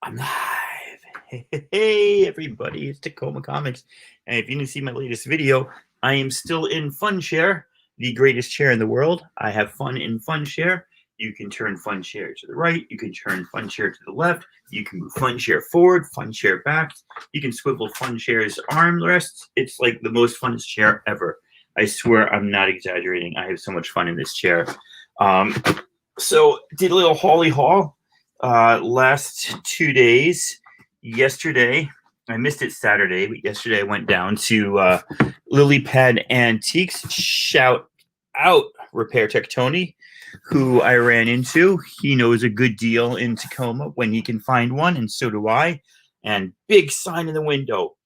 I'm live. Hey, everybody, it's Tacoma Comics. And if you didn't see my latest video, I am still in Fun Share, the greatest chair in the world. I have fun in Fun Share. You can turn Fun Share to the right. You can turn Fun Share to the left. You can move Fun Share forward, Fun Share back. You can swivel Fun Share's armrests. It's like the most funnest chair ever. I swear I'm not exaggerating. I have so much fun in this chair. So did a little Holly Haul. Last 2 days. Yesterday, I missed it Saturday, but yesterday I went down to Lily Pad Antiques. Shout out Repair Tech Tony, who I ran into. He knows a good deal in Tacoma when he can find one, and so do I. And big sign in the window,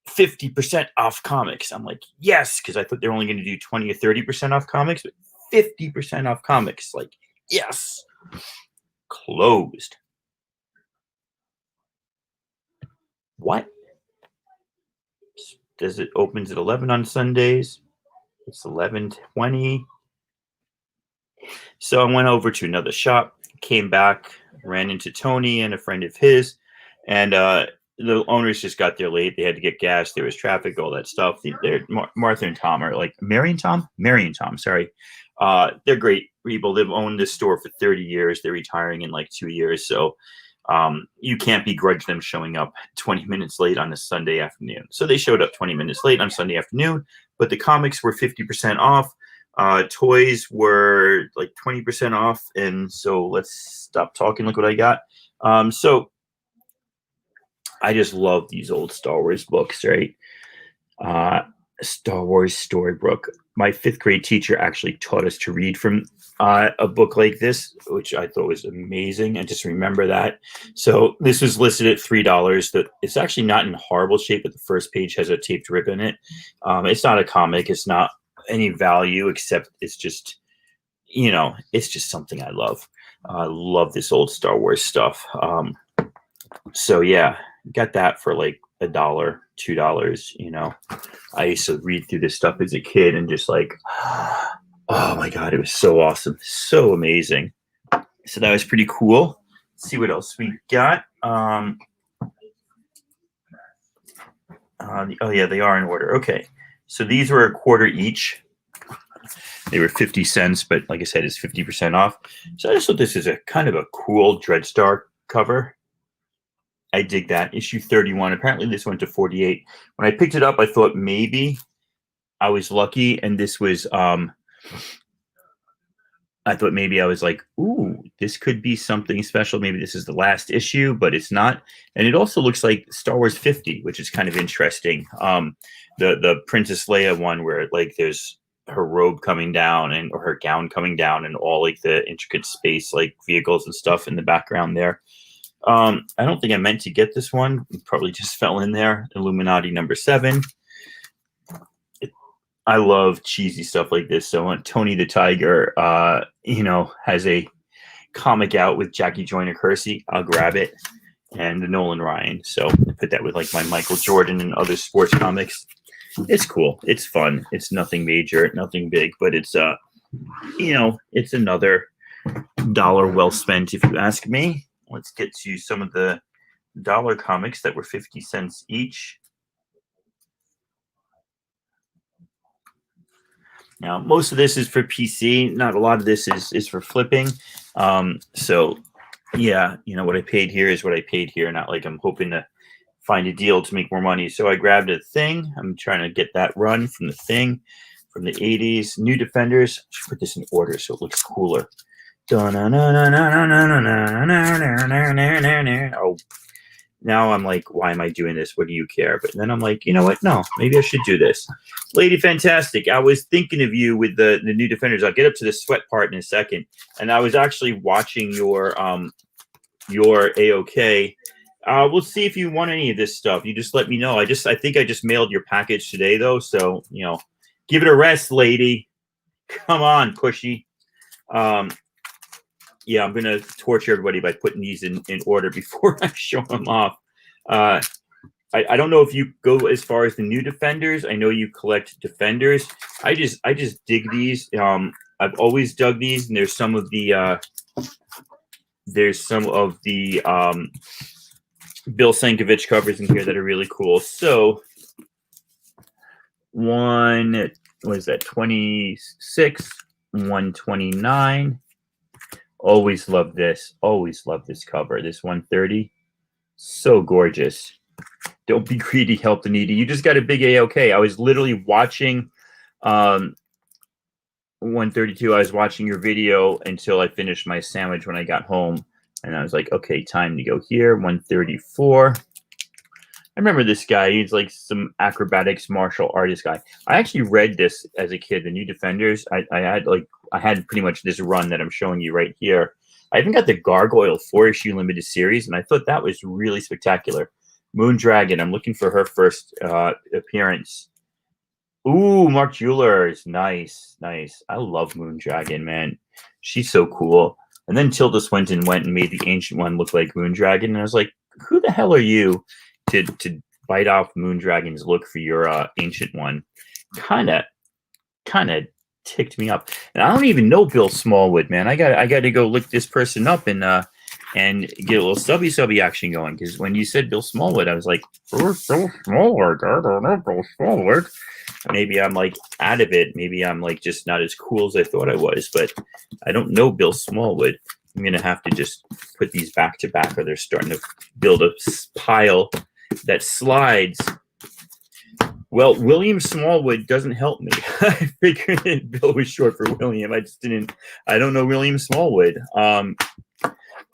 50% off comics. I'm like, yes, because I thought they were only going to do 20 or 30% off comics, but 50% off comics. Like, yes. Closed. What? Does it opens at 11 on Sundays? It's 11:20. So I went over to another shop, came back, ran into Tony and a friend of his, and the owners just got there late. They had to get gas. There was traffic, all that stuff. They're Martha and Tom are like Mary and Tom. Sorry. They're great people. They've owned this store for 30 years. They're retiring in like 2 years. So you can't begrudge them showing up 20 minutes late on a Sunday afternoon. So they showed up 20 minutes late on Sunday afternoon, but the comics were 50% off. Toys were like 20% off. And so let's stop talking. Look what I got. So I just love these old Star Wars books, right? Star Wars Storybook. My 5th grade teacher actually taught us to read from a book like this, which I thought was amazing. And just remember that. So this was listed at $3. It's actually not in horrible shape, but the first page has a taped rip in it. It's not a comic. It's not any value, except it's just, it's just something I love. I love this old Star Wars stuff. So yeah, got that for like $1, $2. I used to read through this stuff as a kid and just like, oh my God, it was so awesome. So amazing. So that was pretty cool. Let's see what else we got. Oh yeah, they are in order. Okay. So these were $0.25 each. They were 50 cents, but like I said, it's 50% off. So I just thought this is a kind of a cool Dreadstar cover. I dig that. Issue 31. Apparently this went to 48. When I picked it up, I thought maybe I was lucky, and this was I thought maybe I was like, ooh, this could be something special. Maybe this is the last issue, but it's not. And it also looks like Star Wars 50, which is kind of interesting. The Princess Leia one where like there's her robe coming down or her gown coming down and all like the intricate space like vehicles and stuff in the background there. I don't think I meant to get this one. It probably just fell in there. Illuminati #7. I love cheesy stuff like this. So when Tony the Tiger, has a comic out with Jackie Joyner Kersey, I'll grab it. And the Nolan Ryan. So I put that with like my Michael Jordan and other sports comics. It's cool. It's fun. It's nothing major, nothing big, but it's it's another dollar well spent if you ask me. Let's get to some of the dollar comics that were 50 cents each. Now, most of this is for PC. Not a lot of this is for flipping. So, yeah, what I paid here is what I paid here. Not like I'm hoping to find a deal to make more money. So I grabbed a Thing. I'm trying to get that run from the Thing from the 80s. New Defenders. I should put this in order so it looks cooler. Oh, now I'm like, why am I doing this? What do you care? But then I'm like, you know what? No, maybe I should do this. Lady Fantastic, I was thinking of you with the New Defenders. I'll get up to the sweat part in a second. And I was actually watching your AOK. We'll see if you want any of this stuff. You just let me know. I think I just mailed your package today, though. So, give it a rest, lady. Come on, pushy. Yeah, I'm going to torture everybody by putting these in order before I show them off. I don't know if you go as far as the New Defenders. I know you collect Defenders. I just dig these. I've always dug these, and there's some of the There's some of the Bill Sienkiewicz covers in here that are really cool. So what is that, 26, 129. Always love this. Always love this cover. This 130. So gorgeous. Don't be greedy, help the needy. You just got a big A-OK. I was literally watching 132. I was watching your video until I finished my sandwich when I got home. And I was like, okay, time to go here. 134. I remember this guy. He's like some acrobatics martial artist guy. I actually read this as a kid, The New Defenders. I had pretty much this run that I'm showing you right here. I even got the Gargoyle 4-issue limited series, and I thought that was really spectacular. Moondragon. I'm looking for her first appearance. Ooh, Mark Jewelers. Nice, nice. I love Moondragon, man. She's so cool. And then Tilda Swinton went and made the Ancient One look like Moondragon, and I was like, who the hell are you to bite off Moondragon's look for your Ancient One? Kind of ticked me up. And I don't even know Bill Smallwood, man. I got to go look this person up and get a little subby action going, because when you said Bill Smallwood, I was like, Bill Smallwood? I don't know Bill Smallwood. Maybe I'm like out of it. Maybe I'm like just not as cool as I thought I was, but I don't know Bill Smallwood. I'm going to have to just put these back to back, or they're starting to build a pile that slides. Well, William Smallwood doesn't help me. I figured Bill was short for William. I don't know William Smallwood.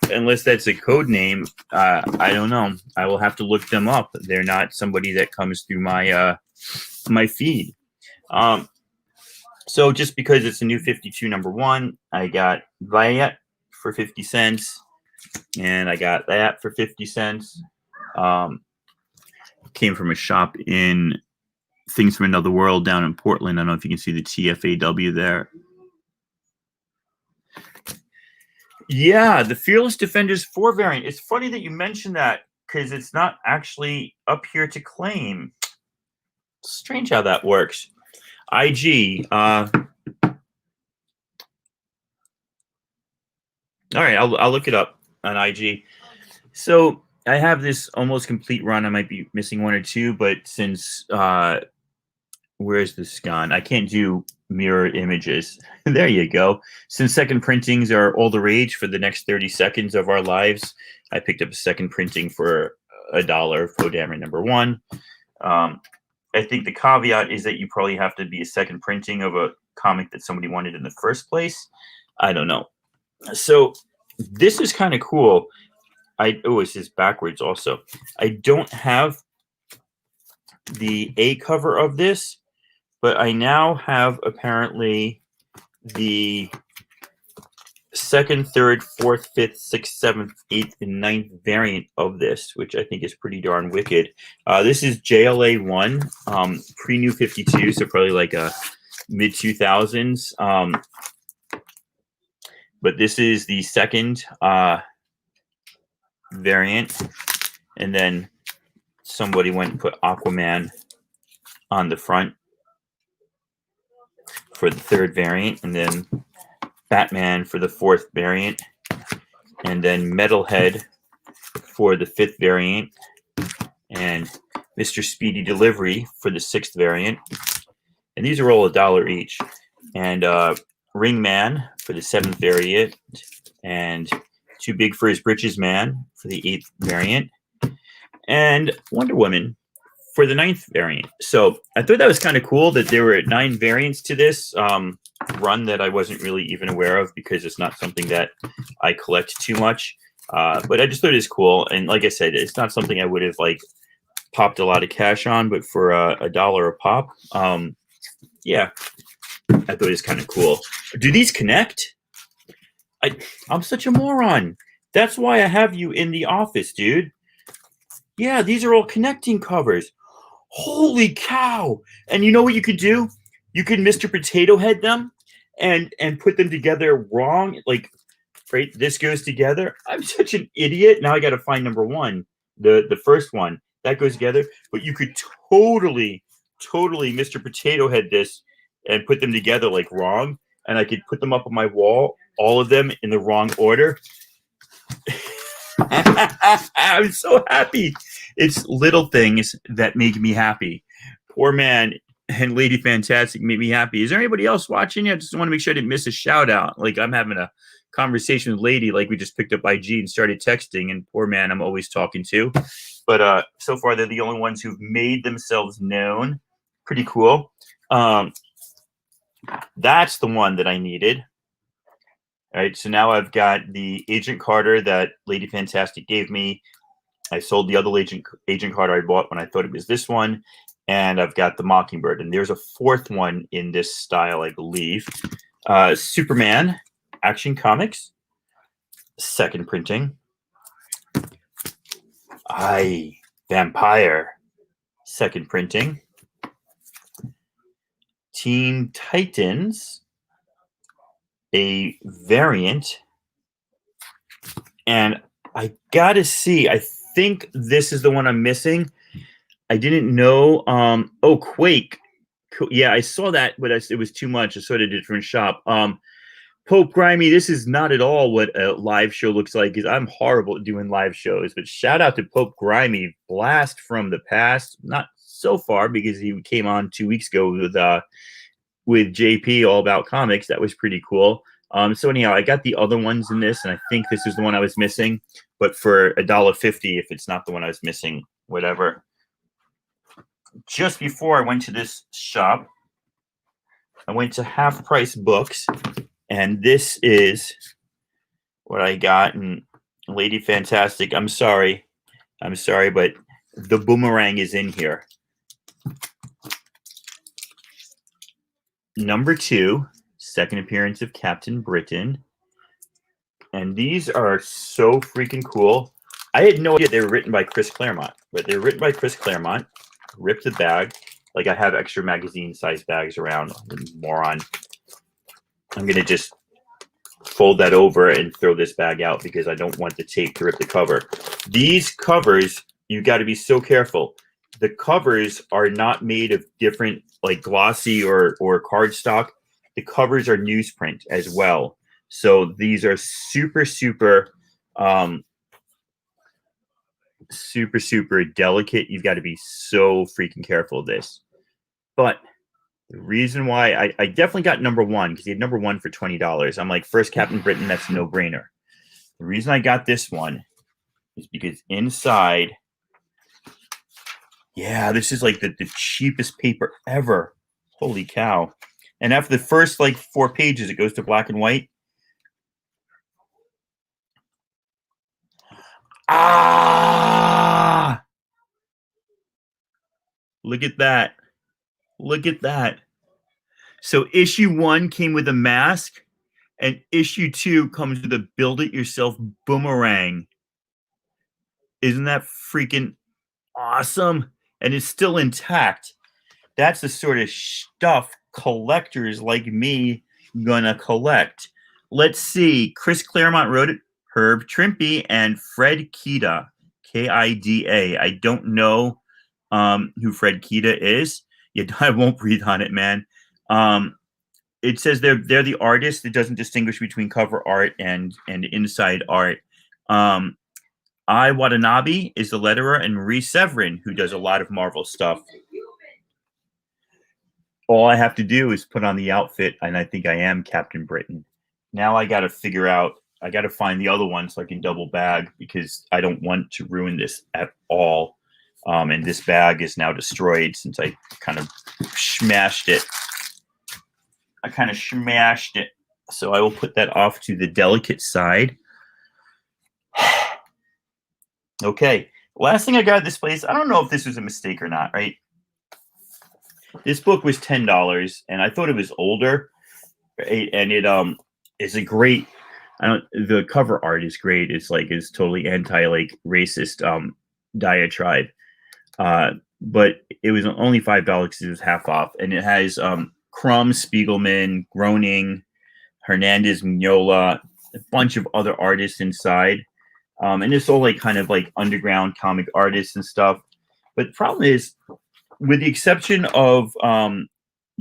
Unless that's a code name, I don't know. I will have to look them up. They're not somebody that comes through my my feed. So just because it's a new 52 #1, I got that for 50 cents, and I got that for 50 cents. Came from a shop in Things from Another World down in Portland. I don't know if you can see the TFAW there. Yeah, the Fearless Defenders 4 variant. It's funny that you mentioned that, because it's not actually up here to claim. Strange how that works. IG. All right, I'll look it up on IG. So I have this almost complete run. I might be missing one or two, but since where's this gone? I can't do mirror images. There you go. Since second printings are all the rage for the next 30 seconds of our lives, I picked up a second printing for $1 of Poe Dameron #1. I think the caveat is that you probably have to be a second printing of a comic that somebody wanted in the first place. I don't know. So this is kind of cool. Oh, it says backwards also. I don't have the A cover of this, but I now have apparently the 2nd, 3rd, 4th, 5th, 6th, 7th, 8th, and 9th variant of this, which I think is pretty darn wicked. This is JLA 1, pre-New 52, so probably like a mid-2000s. But this is the 2nd variant, and then somebody went and put Aquaman on the front for the 3rd variant, and then Batman for the 4th variant, and then Metalhead for the 5th variant, and Mr. Speedy Delivery for the 6th variant. And these are all $1 each. And Ringman for the 7th variant, and Too Big for His Britches Man for the 8th variant, and Wonder Woman for the 9th variant. So I thought that was kind of cool that there were 9 variants to this run that I wasn't really even aware of, because it's not something that I collect too much. But I just thought it was cool. And like I said, it's not something I would have like popped a lot of cash on, but for $1 a pop, yeah, I thought it was kind of cool. Do these connect? I'm such a moron. That's why I have you in the office, dude. Yeah, these are all connecting covers. Holy cow. And you know what you could do? You could Mr. Potato Head them and put them together wrong. Like, right, this goes together. I'm such an idiot. Now I got to find #1, the first one. That goes together. But you could totally Mr. Potato Head this and put them together like wrong. And I could put them up on my wall, all of them in the wrong order. I'm so happy. It's little things that make me happy. Poor Man and Lady Fantastic make me happy. Is there anybody else watching? I just want to make sure I didn't miss a shout out. Like I'm having a conversation with Lady, like we just picked up IG and started texting, and Poor Man I'm always talking to. But so far they're the only ones who've made themselves known. Pretty cool. That's the one that I needed. All right, so now I've got the Agent Carter that Lady Fantastic gave me. I sold the other Agent Carter I bought when I thought it was this one. And I've got the Mockingbird. And there's a fourth one in this style, I believe. Superman, Action Comics, second printing. Vampire, second printing. Teen Titans, a variant. And I gotta see, I think this is the one I'm missing. I didn't know. Quake. Yeah, I saw that, but it was too much. I saw it at a different shop. Pope Grimy, this is not at all what a live show looks like, because I'm horrible at doing live shows. But shout out to Pope Grimy, blast from the past. Not so far, because he came on 2 weeks ago with JP, All About Comics. That was pretty cool. So anyhow, I got the other ones in this, and I think this is the one I was missing. But for $1.50, if it's not the one I was missing, whatever. Just before I went to this shop, I went to Half Price Books, and this is what I got. And Lady Fantastic, I'm sorry, but the Boomerang is in here. Number 2, second appearance of Captain Britain. And these are so freaking cool. I had no idea they were written by Chris Claremont, but they're written by Chris Claremont. Rip the bag. Like I have extra magazine size bags around. Moron. I'm going to just fold that over and throw this bag out because I don't want the tape to rip the cover. These covers, you got to be so careful. The covers are not made of different like glossy or cardstock. The covers are newsprint as well. So these are super delicate. You've got to be so freaking careful of this. But the reason why I definitely got number 1, because he had number 1 for $20. I'm like, first Captain Britain, that's a no-brainer. The reason I got this one is because inside, yeah, this is like the cheapest paper ever. Holy cow. And after the first like 4 pages, it goes to black and white. Look at that. Look at that. So issue 1 came with a mask, and issue 2 comes with a build-it-yourself boomerang. Isn't that freaking awesome? And it's still intact. That's the sort of stuff collectors like me gonna collect. Let's see. Chris Claremont wrote it. Herb Trimpe and Fred Kida, Kida. I don't know who Fred Kida is. Yeah, I won't breathe on it, man. It says they're the artist. It doesn't distinguish between cover art and inside art. I Watanabe is the letterer, and Marie Severin, who does a lot of Marvel stuff. All I have to do is put on the outfit, and I think I am Captain Britain. Now I got to figure out. I got to find the other one so I can double bag, because I don't want to ruin this at all. And this bag is now destroyed since I kind of smashed it. So I will put that off to the delicate side. Okay. Last thing I got at this place, I don't know if this was a mistake or not, right? This book was $10, and I thought it was older. Right? And it is a great... the cover art is great. It's totally anti racist diatribe. But it was only $5 because it was half off, and it has Crumb, Spiegelman, Groening, Hernandez, Mignola, a bunch of other artists inside, and it's all kind of underground comic artists and stuff. But the problem is, with the exception of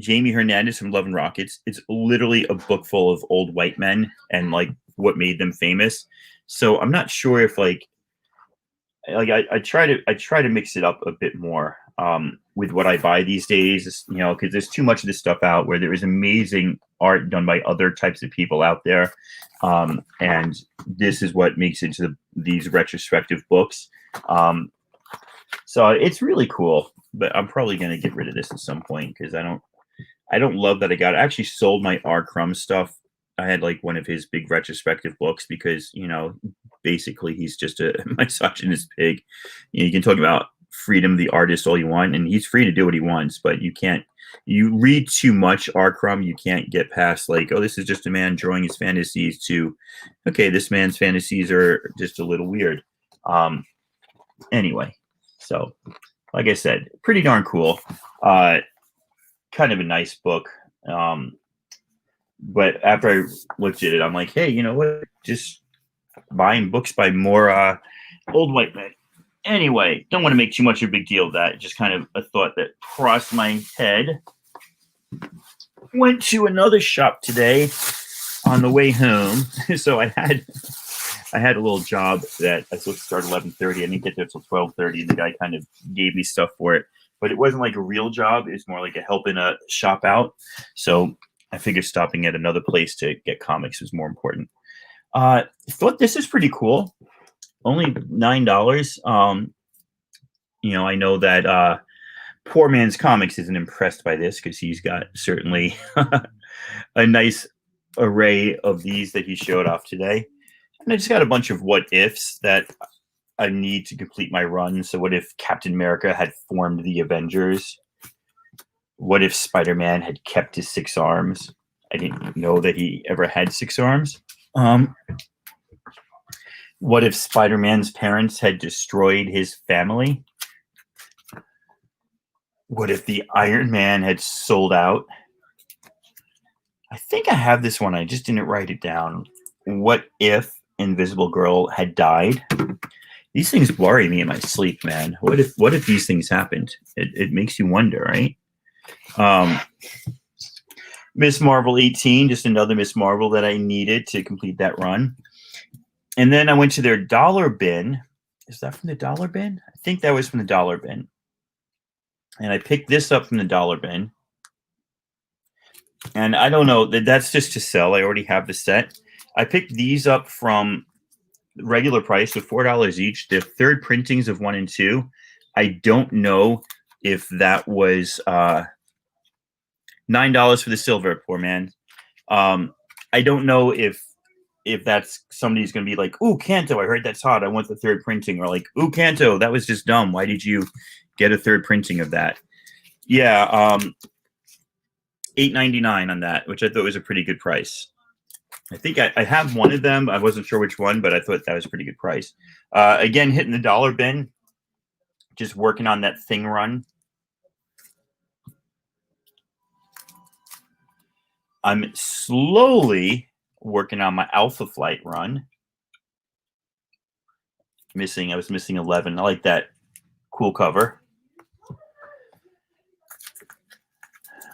Jamie Hernandez from Love and Rockets, it's literally a book full of old white men and what made them famous. So I'm not sure if I try to mix it up a bit more with what I buy these days, because there's too much of this stuff out where there is amazing art done by other types of people out there, and this is what makes it to these retrospective books. So it's really cool, but I'm probably going to get rid of this at some point because I don't love that I got it. I actually sold my R. Crumb stuff. I had like one of his big retrospective books because, basically he's just a misogynist pig. You can talk about freedom of the artist all you want, and he's free to do what he wants, but you read too much R. Crumb, you can't get past like, oh, this is just a man drawing his fantasies to, okay, this man's fantasies are just a little weird. Anyway, so like I said, pretty darn cool. Kind of a nice book. But after I looked at it, I'm like, hey, you know what? Just buying books by more old white men. Anyway, don't want to make too much of a big deal of that. Just kind of a thought that crossed my head. Went to another shop today on the way home. So I had a little job that I was supposed to start at 11:30. I didn't get there till 12:30. The guy kind of gave me stuff for it, but it wasn't like a real job. It's more like a helping a shop out. So I figured stopping at another place to get comics was more important. Thought this is pretty cool. Only $9. I know that Poor Man's Comics isn't impressed by this because he's got certainly a nice array of these that he showed off today. And I just got a bunch of what ifs that I need to complete my run. So what if Captain America had formed the Avengers? What if Spider-Man had kept his 6 arms? I didn't know that he ever had 6 arms. What if Spider-Man's parents had destroyed his family? What if the Iron Man had sold out? I think I have this one. I just didn't write it down. What if Invisible Girl had died? These things worry me in my sleep, man. What if these things happened? It makes you wonder, right? Miss Marvel 18, just another Miss Marvel that I needed to complete that run. And then I went to their dollar bin. Is that from the dollar bin? I think that was from the dollar bin. And I picked this up from the dollar bin. And I don't know, that's just to sell. I already have the set. I picked these up from regular price of $4 each. They're third printings of 1 and 2. I don't know if that was $9 for the silver, Poor Man. I don't know if that's somebody's going to be like, ooh, Kanto, I heard that's hot. I want the third printing. Or like, ooh, Kanto, that was just dumb. Why did you get a third printing of that? Yeah, $8.99 on that, which I thought was a pretty good price. I think I have one of them. I wasn't sure which one, but I thought that was a pretty good price. Again, hitting the dollar bin, just working on that Thing run. I'm slowly working on my Alpha Flight run. I was missing 11. I like that cool cover.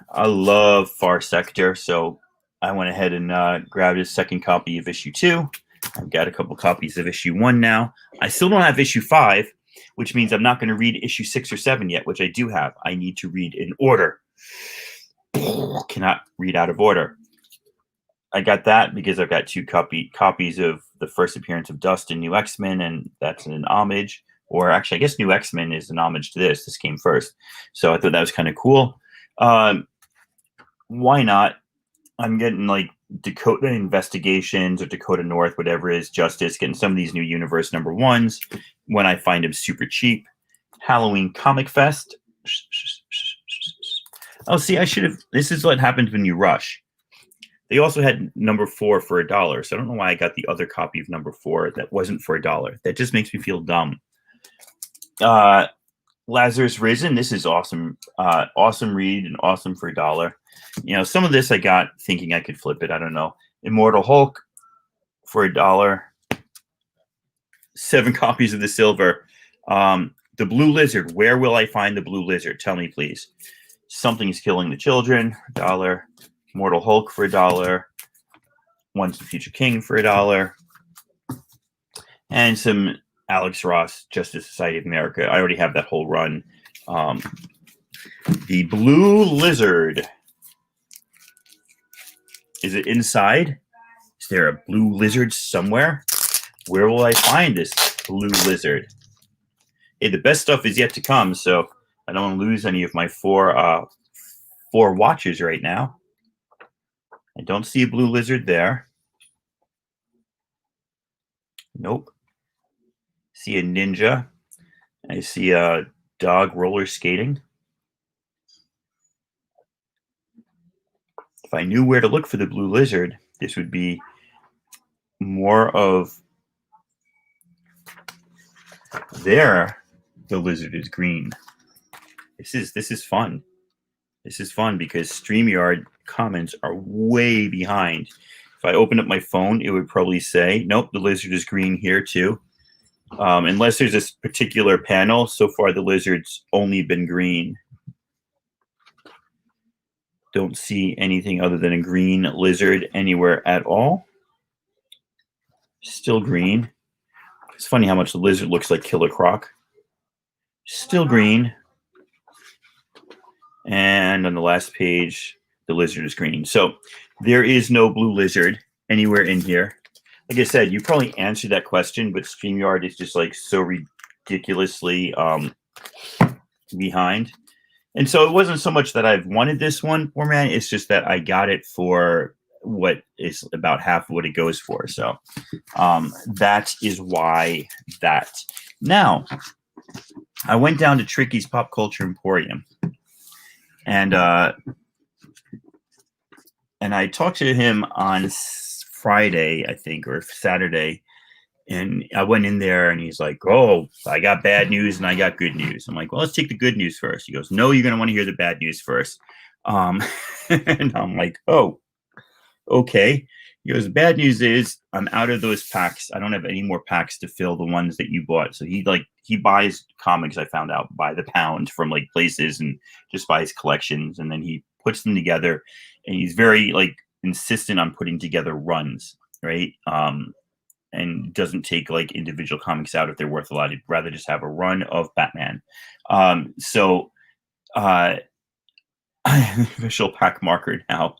I love Far Sector, so I went ahead and grabbed a second copy of issue 2. I've got a couple copies of issue 1 now. I still don't have issue 5, which means I'm not going to read issue 6 or 7 yet, which I do have. I need to read in order. Cannot read out of order. I got that because I've got 2 copies of the first appearance of Dust in New X-Men, and that's an homage. Or actually, I guess New X-Men is an homage to this. This came first. So I thought that was kind of cool. Why not? I'm getting like Dakota Investigations or Dakota North, whatever it is, Justice, getting some of these new Universe #1s when I find them super cheap. Halloween Comic Fest. Oh, see, I should have. This is what happens when you rush. They also had #4 for $1, so I don't know why I got the other copy of #4 that wasn't for $1. That just makes me feel dumb. Lazarus Risen. This is awesome. Awesome read and awesome for $1. Some of this I got thinking I could flip it. I don't know. Immortal Hulk for $1. 7 copies of the silver. The Blue Lizard. Where will I find the Blue Lizard? Tell me, please. Something's Killing the Children, $1. Immortal Hulk for $1. Once the Future King for $1. and some Alex Ross, Justice Society of America. I already have that whole run. The Blue Lizard. Is it inside? Is there a blue lizard somewhere? Where will I find this blue lizard? Hey, the best stuff is yet to come, so I don't want to lose any of my four watches right now. I don't see a blue lizard there. Nope. See a ninja. I see a dog roller skating. If I knew where to look for the blue lizard, this would be more of there. The lizard is green. This is fun. This is fun because StreamYard comments are way behind. If I open up my phone, it would probably say, nope, the lizard is green here too. Unless there's this particular panel, so far the lizard's only been green. Don't see anything other than a green lizard anywhere at all. Still green. It's funny how much the lizard looks like Killer Croc. Still green. And on the last page, the lizard is green. So there is no blue lizard anywhere in here. Like I said, you probably answered that question, but StreamYard is just like so ridiculously behind. And so it wasn't so much that I've wanted this one format. It's just that I got it for what is about half of what it goes for. So that is why that. Now, I went down to Tricky's Pop Culture Emporium. And I talked to him on Friday, I think, or Saturday. And I went in there and he's like, oh, I got bad news and I got good news. I'm like, well, let's take the good news first. He goes, no, you're going to want to hear the bad news first. And I'm like, oh, okay. He goes, the bad news is I'm out of those packs. I don't have any more packs to fill the ones that you bought. So he buys comics, I found out, by the pound from like places and just buys collections. And then he puts them together and he's very like insistent on putting together runs, right? And doesn't take like individual comics out if they're worth a lot. He'd rather just have a run of Batman. Official pack marker now.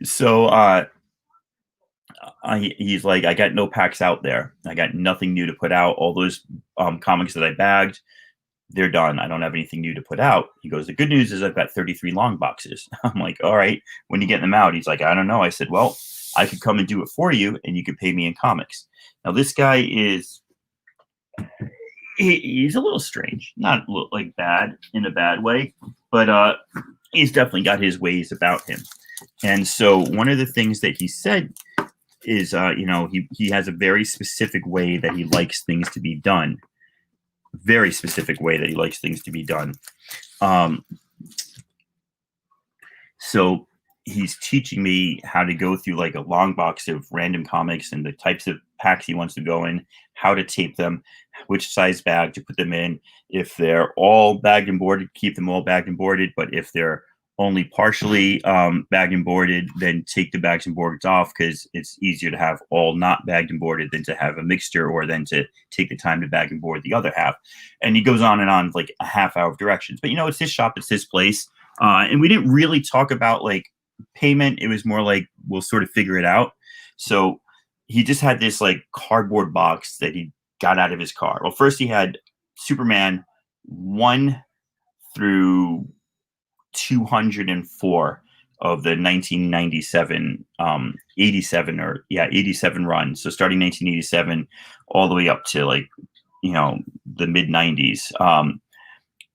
So he's like, I got no packs out there. I got nothing new to put out. All those comics that I bagged, they're done. I don't have anything new to put out. He goes, the good news is I've got 33 long boxes. I'm like, all right, when you get them out? He's like, I don't know. I said, well, I could come and do it for you and you could pay me in comics. Now, this guy is, he's a little strange, not like bad in a bad way, but he's definitely got his ways about him. And so one of the things that he said is, he has a very specific way that he likes things to be done. Very specific way that he likes things to be done. So he's teaching me how to go through like a long box of random comics and the types of packs he wants to go in, how to tape them, which size bag to put them in. If they're all bagged and boarded, keep them all bagged and boarded. But if they're only partially bagged and boarded, then take the bags and boards off because it's easier to have all not bagged and boarded than to have a mixture or then to take the time to bag and board the other half. And he goes on and on like a half hour of directions. But, it's his shop, it's his place. And we didn't really talk about like payment. It was more like we'll sort of figure it out. So he just had this like cardboard box that he got out of his car. Well, first he had Superman 1 through 204 of the 1997 87 run. So starting 1987 all the way up to like the mid 90s.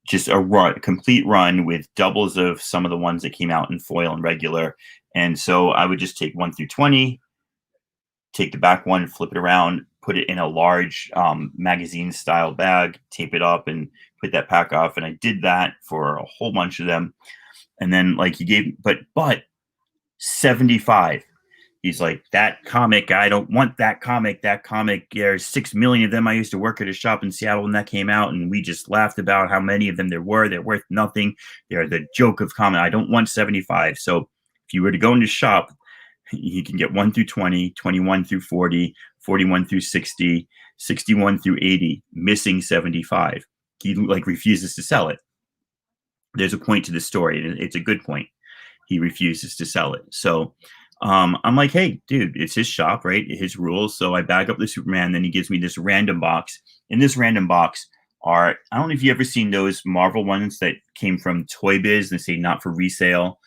Just a complete run with doubles of some of the ones that came out in foil and regular. And so I would just take 1 through 20, take the back one, flip it around, put it in a large magazine style bag, tape it up and put that pack off. And I did that for a whole bunch of them. And then like he gave, but 75. He's like, that comic, I don't want that comic. That comic, there's 6 million of them. I used to work at a shop in Seattle when that came out, and we just laughed about how many of them there were. They're worth nothing. They're the joke of comic. I don't want 75. So if you were to go in the shop, He can get 1 through 20, 21 through 40, 41 through 60, 61 through 80, missing 75. He like refuses to sell it. There's a point to the story, and it's a good point. He refuses to sell it. So I'm like, hey, dude, it's his shop, right? His rules. So I bag up the Superman. Then he gives me this random box. In this random box are, I don't know if you ever seen those Marvel ones that came from Toy Biz. They say not for resale.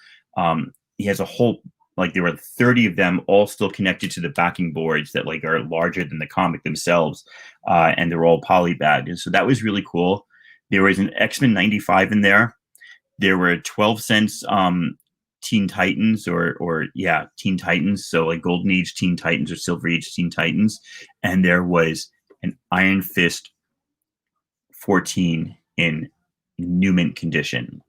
He has a whole, like there were 30 of them all still connected to the backing boards that like are larger than the comic themselves. And they're all polybagged. And so that was really cool. There was an X-Men 95 in there. There were 12 cents Teen Titans or Teen Titans. So like Golden Age Teen Titans or Silver Age Teen Titans. And there was an Iron Fist 14 in new mint condition,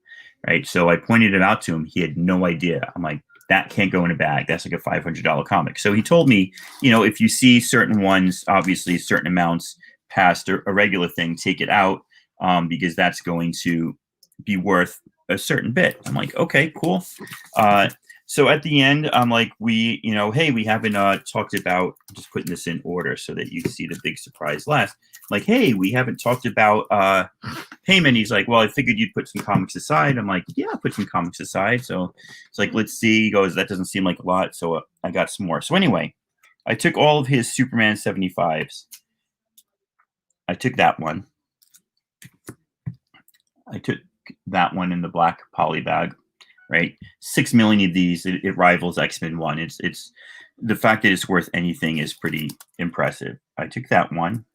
right? So I pointed it out to him. He had no idea. I'm like, that can't go in a bag. That's like a $500 comic. So he told me, if you see certain ones, obviously certain amounts past a regular thing, take it out because that's going to be worth a certain bit. I'm like, okay, cool. So at the end, I'm like, hey, we haven't talked about, just putting this in order so that you can see the big surprise last. Like, hey, we haven't talked about payment. He's like, well, I figured you'd put some comics aside. I'm like, yeah, I'll put some comics aside. So it's like, let's see. He goes, that doesn't seem like a lot. So I got some more. So anyway, I took all of his Superman 75s. I took that one. I took that one in the black poly bag, right? 6 million of these, it rivals X-Men 1. It's the fact that it's worth anything is pretty impressive. I took that one.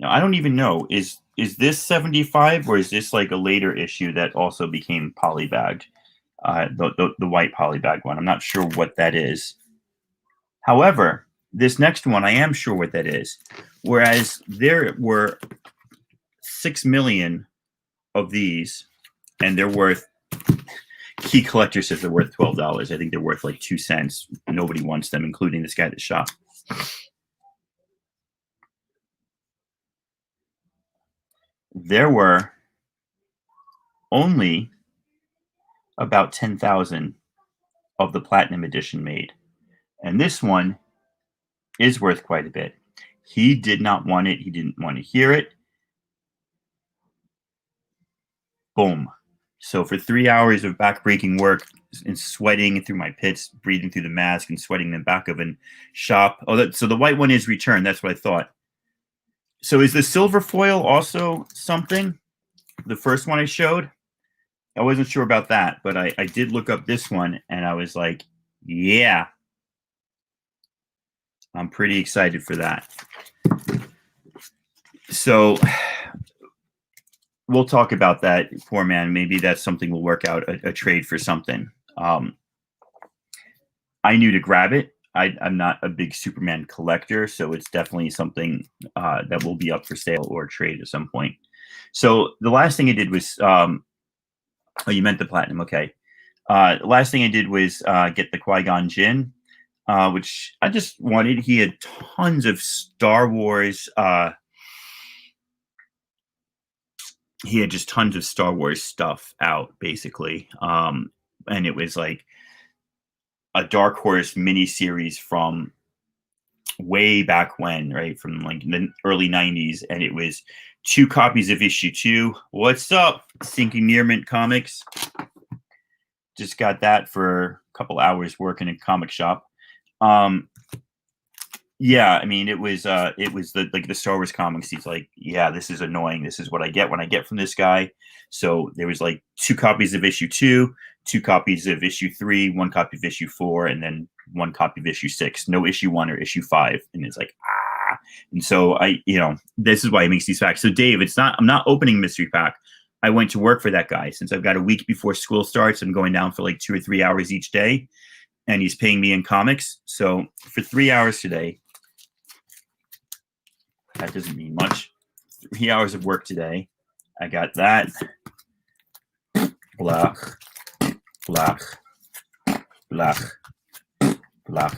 Now I don't even know, is this 75 or is this like a later issue that also became polybagged? The white polybag one. I'm not sure what that is. However, this next one, I am sure what that is. Whereas there were 6 million of these, and they're worth, Key Collector says they're worth $12. I think they're worth like 2 cents. Nobody wants them, including this guy at the shop. There were only about 10,000 of the Platinum Edition made. And this one is worth quite a bit. He did not want it. He didn't want to hear it. Boom. So for 3 hours of back-breaking work and sweating through my pits, breathing through the mask and sweating in the back of a shop. So the white one is returned. That's what I thought. So is the silver foil also something? The first one I showed? I wasn't sure about that, but I did look up this one, and I was like, yeah. I'm pretty excited for that. So we'll talk about that, poor man. Maybe that's something we'll work out, a trade for something. I knew to grab it. I'm not a big Superman collector, so it's definitely something that will be up for sale or trade at some point. So the last thing I did was, oh, you meant the Platinum, okay. The last thing I did was get the Qui-Gon Jinn, which I just wanted. He had tons of Star Wars. He had just tons of Star Wars stuff out, basically. And it was like a Dark Horse miniseries from way back when, right? From like the early 90s. And it was 2 copies of issue 2. What's up, Sinking Nearmint Comics? Just got that for a couple hours working in a comic shop. Yeah, I mean, it was the Star Wars comics. He's like, yeah, this is annoying. This is what I get when I get from this guy. So there was like 2 copies of issue 2, 2 copies of issue 3, 1 copy of issue 4, and then 1 copy of issue 6. No issue 1 or issue 5. And it's like, ah. And so this is why he makes these packs. So Dave, I'm not opening mystery pack. I went to work for that guy. Since I've got a week before school starts, I'm going down for like 2 or 3 hours each day, and he's paying me in comics. So for 3 hours today, that doesn't mean much. 3 hours of work today. I got that. Blah, blah, blah, blah.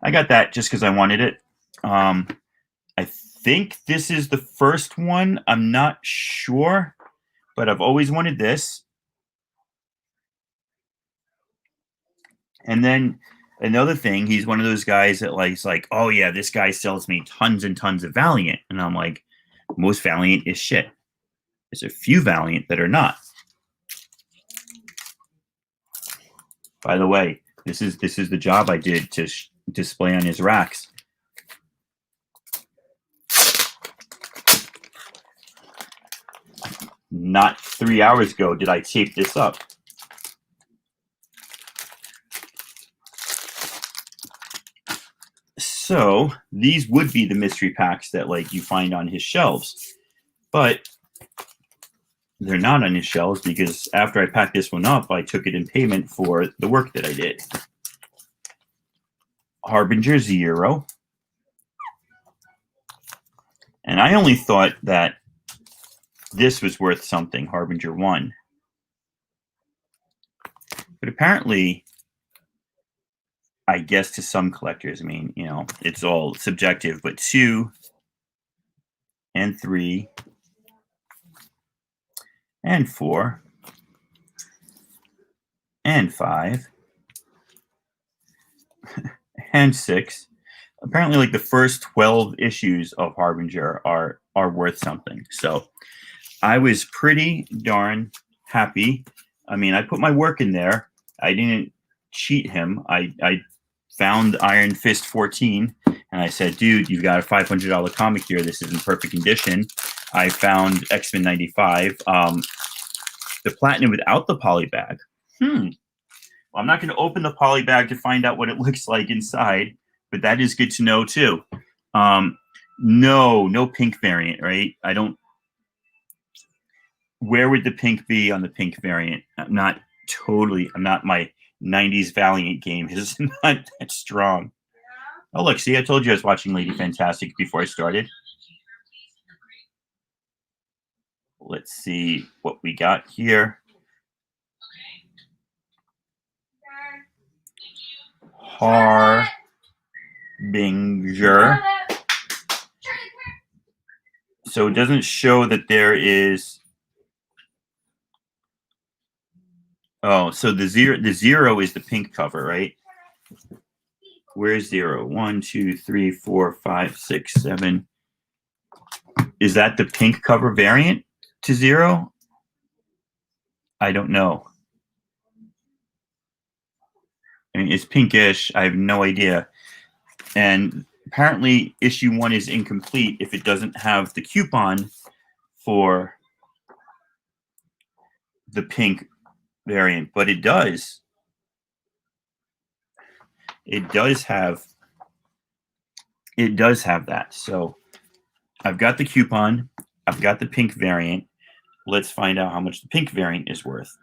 I got that just because I wanted it. I think this is the first one. I'm not sure. but I've always wanted this. And then another thing, he's one of those guys that likes like, oh yeah, this guy sells me tons and tons of Valiant. And I'm like, most Valiant is shit. There's a few Valiant that are not. By the way, this is the job I did to display on his racks. Not 3 hours ago did I tape this up. So these would be the mystery packs that like you find on his shelves, but they're not on his shelves because after I packed this one up, I took it in payment for the work that I did. Harbinger 0. And I only thought that this was worth something, Harbinger 1. But apparently, I guess to some collectors, I mean, you know, it's all subjective, but 2 and 3 and 4 and 5 and 6. Apparently, like the first 12 issues of Harbinger are worth something. So I was pretty darn happy. I mean, I put my work in there. I didn't cheat him. I found Iron Fist 14, and I said, dude, you've got a $500 comic here. This is in perfect condition. I found X-Men 95. The Platinum without the poly bag. Well, I'm not going to open the poly bag to find out what it looks like inside, but that is good to know too. No pink variant, right? I don't. Where would the pink be on the pink variant? I'm not my 90s Valiant game is not that strong. Oh, look, see, I told you I was watching Lady Fantastic before I started. Let's see what we got here. Harbinger. So it doesn't show that there is. Oh, so the zero is the pink cover, right? Where's 0? 1, 2, 3, 4, 5, 6, 7. Is that the pink cover variant to 0? I don't know. I mean, it's pinkish. I have no idea. And apparently issue 1 is incomplete if it doesn't have the coupon for the pink variant, but it does. It does have that. So I've got the coupon. I've got the pink variant. Let's find out how much the pink variant is worth.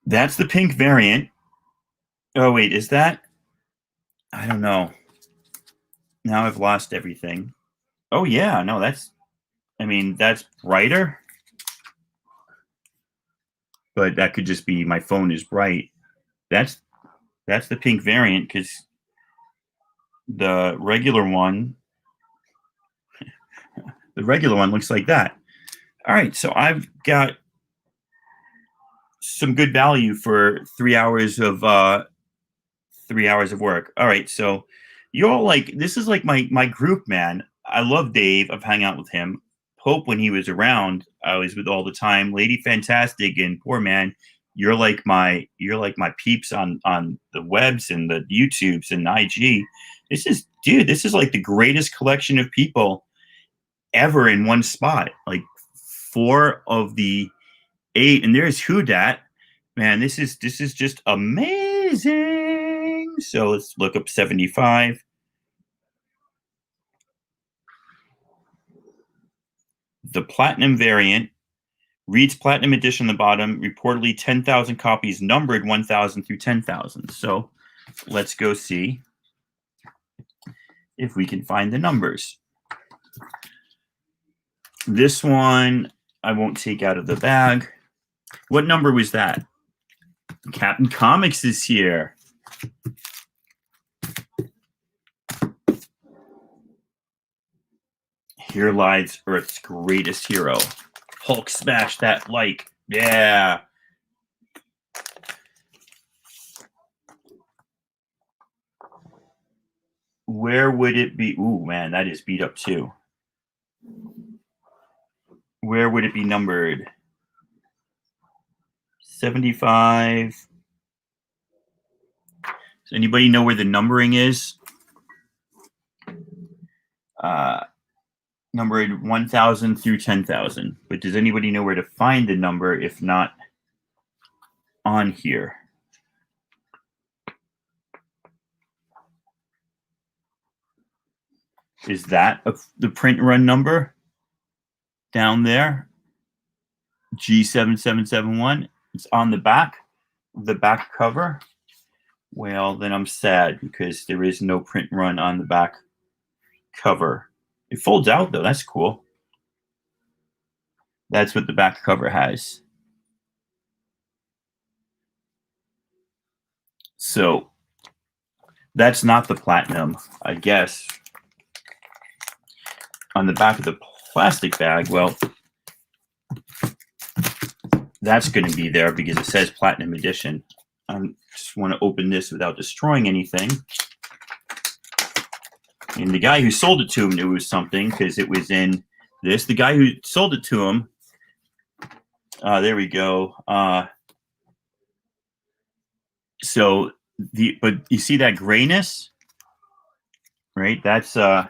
That's the pink variant. Oh, wait, is that? I don't know. Now I've lost everything. Oh, yeah, no, that's brighter. But that could just be my phone is bright. That's the pink variant because the regular one looks like that. All right, so I've got some good value for 3 hours of work. All right, so you're all like, this is like my group, man. I love Dave. I've hung out with him. Pope, when he was around, I was with all the time. Lady Fantastic and Poor Man, you're like my peeps on the webs and the YouTubes and IG. This is like the greatest collection of people ever in one spot. Like 4 of the 8, and there's Who Dat. Man, this is just amazing. So let's look up 75. The Platinum variant reads Platinum Edition on the bottom, reportedly 10,000 copies, numbered 1,000 through 10,000. So let's go see if we can find the numbers. This one I won't take out of the bag. What number was that? Captain Comics is here. Here lies Earth's greatest hero. Hulk smash that like. Yeah. Where would it be? Ooh, man, that is beat up too. Where would it be numbered? 75. Does anybody know where the numbering is? Numbered 1,000 through 10,000. But does anybody know where to find the number if not on here? Is that the print run number down there? G7771. It's on the back cover. Well, then I'm sad because there is no print run on the back cover. It folds out though. That's cool. That's what the back cover has. So that's not the platinum, I guess. On the back of the plastic bag, well, that's going to be there because it says platinum edition. I just want to open this without destroying anything. And the guy who sold it to him knew it was something because it was in this. The guy who sold it to him, there we go. But you see that grayness, right? That's I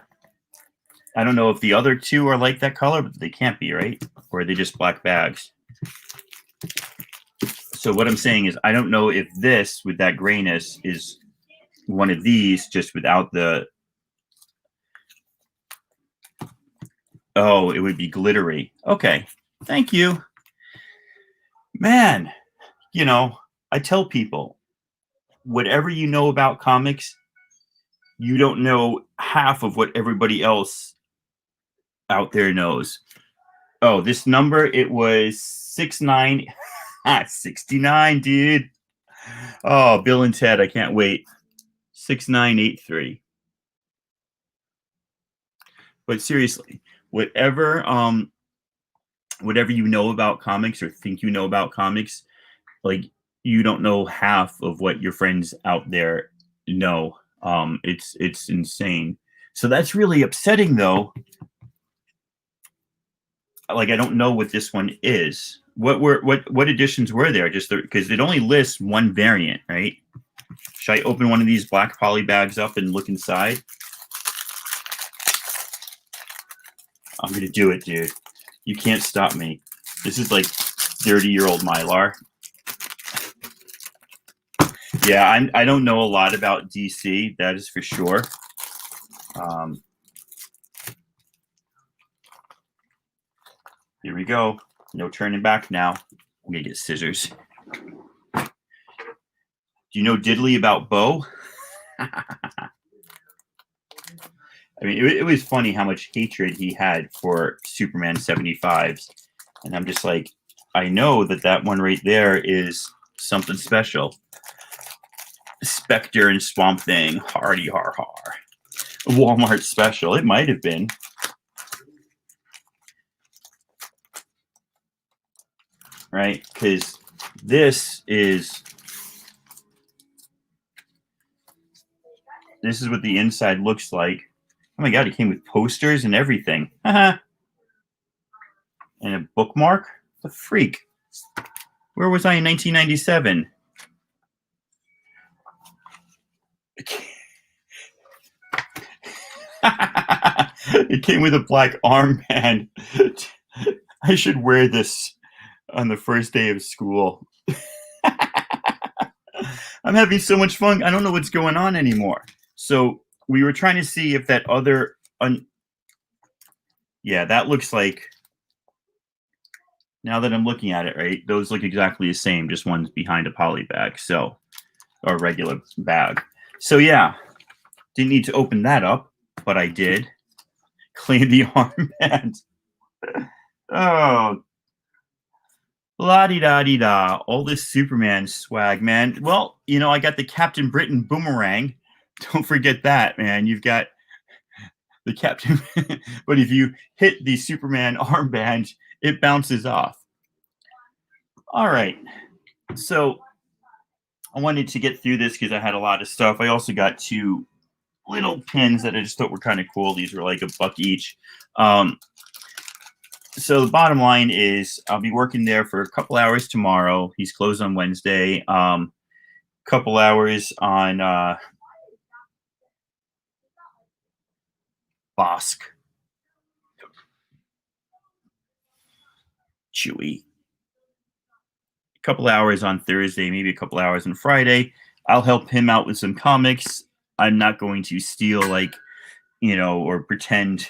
don't know if the other two are like that color, but they can't be, right? Or are they just black bags? So what I'm saying is I don't know if this with that grayness is one of these just without the. Oh, it would be glittery. Okay, thank you. Man, you know, I tell people, whatever you know about comics, you don't know half of what everybody else out there knows. Oh, this number, it was 69. 69, dude. Oh, Bill and Ted, I can't wait. 6983. But seriously, whatever you know about comics or think you know about comics, like you don't know half of what your friends out there know. It's insane. So that's really upsetting though. Like I don't know what this one is. What editions were there? Just because it only lists one variant, right? Should I open one of these black poly bags up and look inside? I'm gonna do it, dude. You can't stop me. This is like 30-year-old Mylar. Yeah, I don't know a lot about DC, that is for sure. Here we go. No turning back now. I'm gonna get scissors. Do you know diddly about Bo? I mean, it was funny how much hatred he had for Superman 75s. And I'm just like, I know that one right there is something special. Spectre and Swamp Thing, hardy har har. Walmart special. It might have been. Right? Because this is what the inside looks like. Oh my god, it came with posters and everything. And a bookmark? The freak. Where was I in 1997? It came with a black armband. I should wear this on the first day of school. I'm having so much fun. I don't know what's going on anymore. So we were trying to see if that other... yeah, that looks like... Now that I'm looking at it, right, those look exactly the same, just one's behind a poly bag, so... or a regular bag. So yeah, didn't need to open that up, but I did. Claim the armband. Oh, la-di-da-di-da. All this Superman swag, man. Well, you know, I got the Captain Britain boomerang. Don't forget that, man. You've got the Captain. But if you hit the Superman armband, it bounces off. All right. So I wanted to get through this because I had a lot of stuff. I also got 2 little pins that I just thought were kind of cool. These were like $1 each. So the bottom line is I'll be working there for a couple hours tomorrow. He's closed on Wednesday. Couple hours on Bosk. Chewy. A couple hours on Thursday, maybe a couple hours on Friday. I'll help him out with some comics. I'm not going to steal or pretend.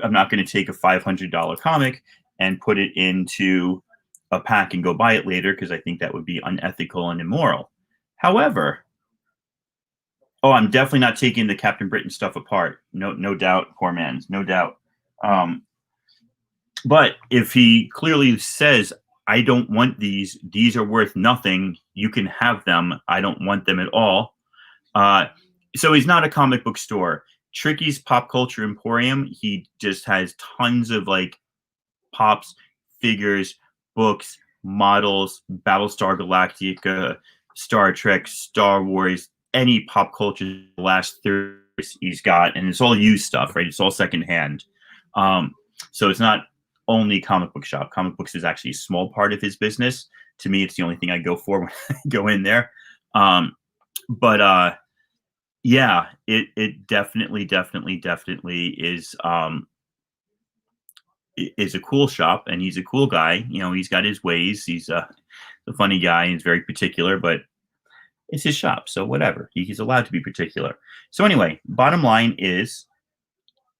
I'm not going to take a $500 comic and put it into a pack and go buy it later because I think that would be unethical and immoral. However, I'm definitely not taking the Captain Britain stuff apart. No doubt, poor man's, no doubt. But if he clearly says, I don't want these are worth nothing, you can have them, I don't want them at all. So he's not a comic book store. Tricky's Pop Culture Emporium, he just has tons of pops, figures, books, models, Battlestar Galactica, Star Trek, Star Wars, any pop culture the last 30 years he's got, and it's all used stuff, right? It's all secondhand. So it's not only comic book shop. Comic books is actually a small part of his business. To me, it's the only thing I go for when I go in there. Yeah, it definitely is a cool shop, and he's a cool guy. He's got his ways. He's a funny guy, and he's very particular, but it's his shop, so whatever. He's allowed to be particular. So anyway, bottom line is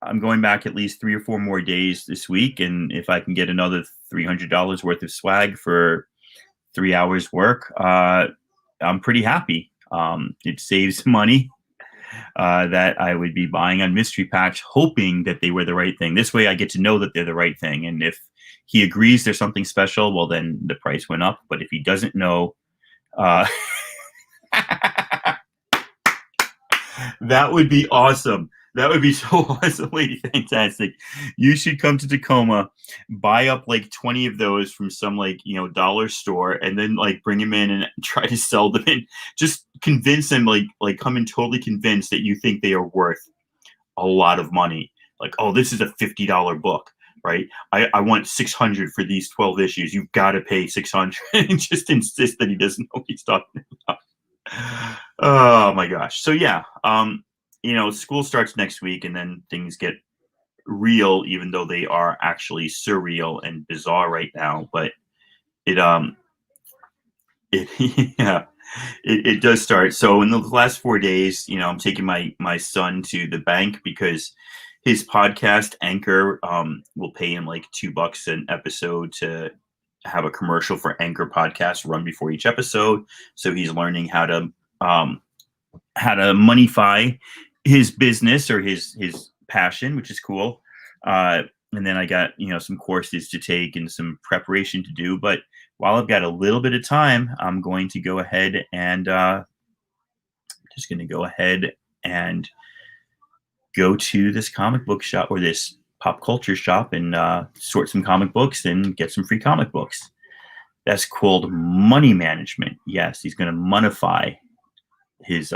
I'm going back at least 3 or 4 more days this week, and if I can get another $300 worth of swag for 3 hours work, I'm pretty happy. It saves money that I would be buying on mystery packs, hoping that they were the right thing. This way I get to know that they're the right thing, and if he agrees there's something special, well, then the price went up. But if he doesn't know, that would be awesome. That would be so awesomely fantastic. You should come to Tacoma, buy up 20 of those from some dollar store, and then bring them in and try to sell them and just convince them come in totally convinced that you think they are worth a lot of money. This is a $50 book, right? I want 600 for these 12 issues. You've got to pay 600 and just insist that he doesn't know what he's talking about. Oh my gosh. So yeah, school starts next week, and then things get real, even though they are actually surreal and bizarre right now. But it does start. So in the last 4 days, I'm taking my son to the bank because his podcast Anchor will pay him $2 an episode to have a commercial for Anchor podcast run before each episode. So he's learning how to moneyfy his business or his passion, which is cool. And then I got, some courses to take and some preparation to do. But while I've got a little bit of time, I'm going to go ahead and go to this comic book shop or this pop culture shop and sort some comic books and get some free comic books. That's called money management. Yes, he's going to monify his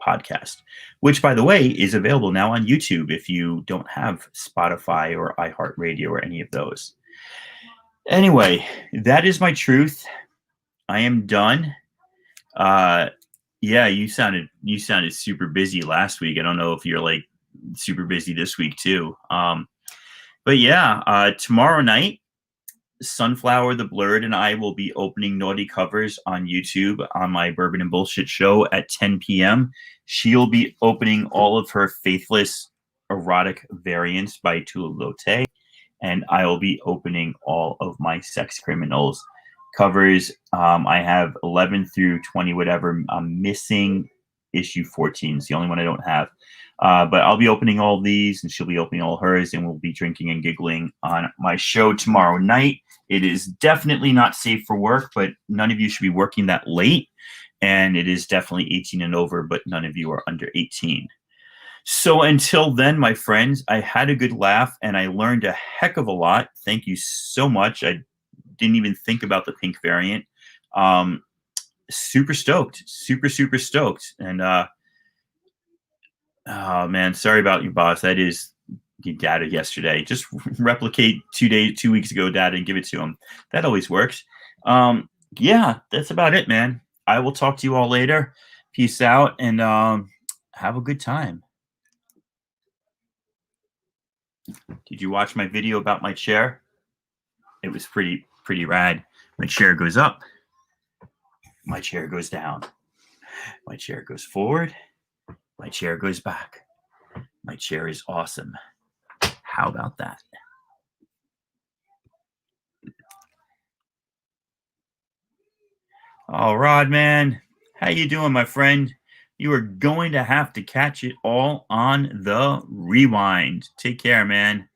podcast, which, by the way, is available now on YouTube if you don't have Spotify or iHeartRadio or any of those. Anyway, that is my truth. I am done. Yeah, you sounded super busy last week. I don't know if you're super busy this week too. But yeah, tomorrow night, Sunflower the Blurred and I will be opening Naughty Covers on YouTube on my Bourbon and Bullshit show at 10 p.m. She'll be opening all of her Faithless erotic variants by Tula Lotte, and I will be opening all of my Sex Criminals covers. I have 11 through 20, whatever. I'm missing issue 14. It's the only one I don't have. But I'll be opening all these, and she'll be opening all hers, and we'll be drinking and giggling on my show tomorrow night. It is definitely not safe for work, but none of you should be working that late. And it is definitely 18 and over, but none of you are under 18. So until then, my friends, I had a good laugh and I learned a heck of a lot. Thank you so much. I didn't even think about the pink variant. Um, Super stoked, super stoked. And oh man, sorry about your boss. That is the data yesterday. Just replicate 2 weeks ago data and give it to him. That always works. Yeah, that's about it, man. I will talk to you all later. Peace out and have a good time. Did you watch my video about my chair? It was pretty rad. My chair goes up. My chair goes down. My chair goes forward. My chair goes back. My chair is awesome. How about that? Oh, Rod, man. How you doing, my friend? You are going to have to catch it all on the rewind. Take care, man.